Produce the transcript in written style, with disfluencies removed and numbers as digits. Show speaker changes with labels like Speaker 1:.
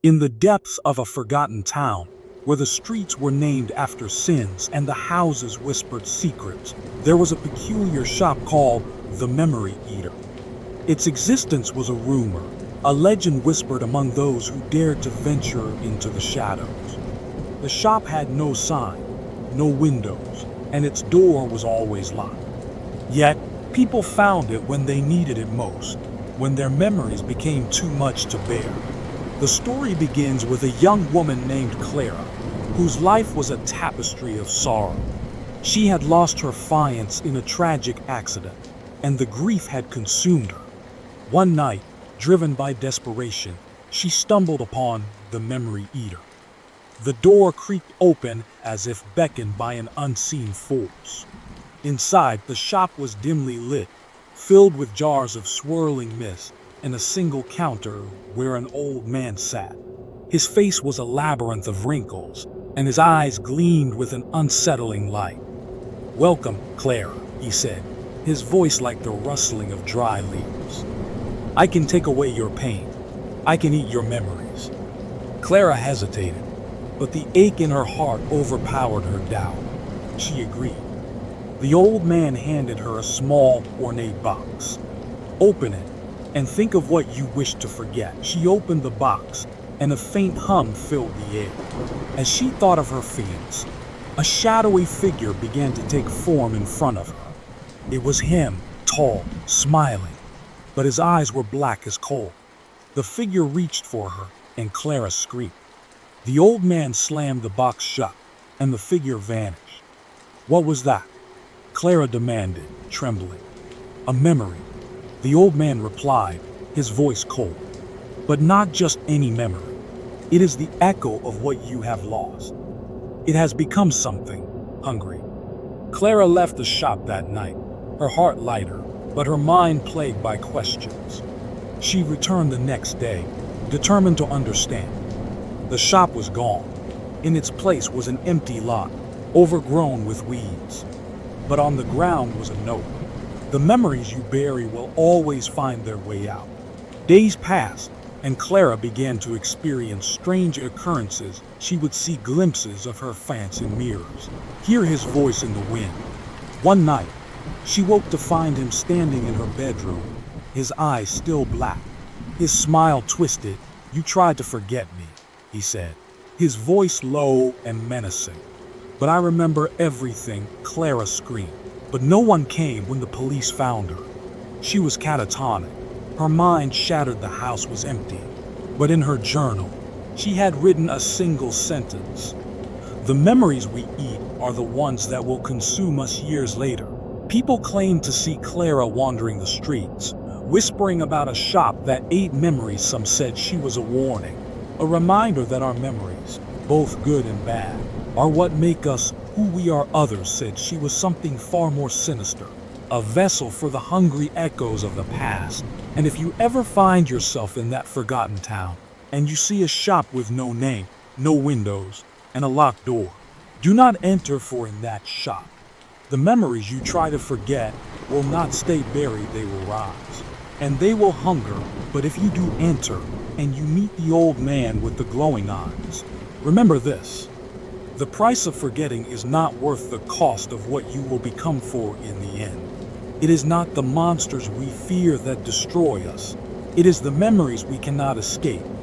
Speaker 1: In the depths of a forgotten town, where the streets were named after sins and the houses whispered secrets, there was a peculiar shop called the Memory Eater. Its existence was a rumor, a legend whispered among those who dared to venture into the shadows. The shop had no sign, no windows, and its door was always locked. Yet, people found it when they needed it most, when their memories became too much to bear. The story begins with a young woman named Clara, whose life was a tapestry of sorrow. She had lost her fiance in a tragic accident, and the grief had consumed her. One night, driven by desperation, she stumbled upon the Memory Eater. The door creaked open as if beckoned by an unseen force. Inside, the shop was dimly lit, filled with jars of swirling mist and a single counter where an old man sat. His face was a labyrinth of wrinkles, and his eyes gleamed with an unsettling light. "Welcome, Clara," he said, his voice like the rustling of dry leaves. "I can take away your pain. I can eat your memories." Clara hesitated, but the ache in her heart overpowered her doubt. She agreed. The old man handed her a small, ornate box. "Open it, and think of what you wish to forget." She opened the box, and a faint hum filled the air. As she thought of her fiance, a shadowy figure began to take form in front of her. It was him, tall, smiling, but his eyes were black as coal. The figure reached for her, and Clara screamed. The old man slammed the box shut, and the figure vanished. "What was that?" Clara demanded, trembling. "A memory," the old man replied, his voice cold. "But not just any memory. It is the echo of what you have lost. It has become something hungry." Clara left the shop that night, her heart lighter, but her mind plagued by questions. She returned the next day, determined to understand. The shop was gone. In its place was an empty lot, overgrown with weeds. But on the ground was a note. "The memories you bury will always find their way out." Days passed, and Clara began to experience strange occurrences. She would see glimpses of her fiance in mirrors, hear his voice in the wind. One night, she woke to find him standing in her bedroom, his eyes still black, his smile twisted. "You tried to forget me," he said, his voice low and menacing. "But I remember everything," Clara screamed. But no one came when the police found her. She was catatonic. Her mind shattered. The house was empty. But in her journal, she had written a single sentence. "The memories we eat are the ones that will consume us years later." People claimed to see Clara wandering the streets, whispering about a shop that ate memories. Some said she was a warning, a reminder that our memories, both good and bad, are what make us who we are. Others said she was something far more sinister, a vessel for the hungry echoes of the past. And if you ever find yourself in that forgotten town, and you see a shop with no name, no windows, and a locked door, do not enter, for in that shop, the memories you try to forget will not stay buried. They will rise, and they will hunger. But if you do enter, and you meet the old man with the glowing eyes, remember this: the price of forgetting is not worth the cost of what you will become for in the end. It is not the monsters we fear that destroy us. It is the memories we cannot escape.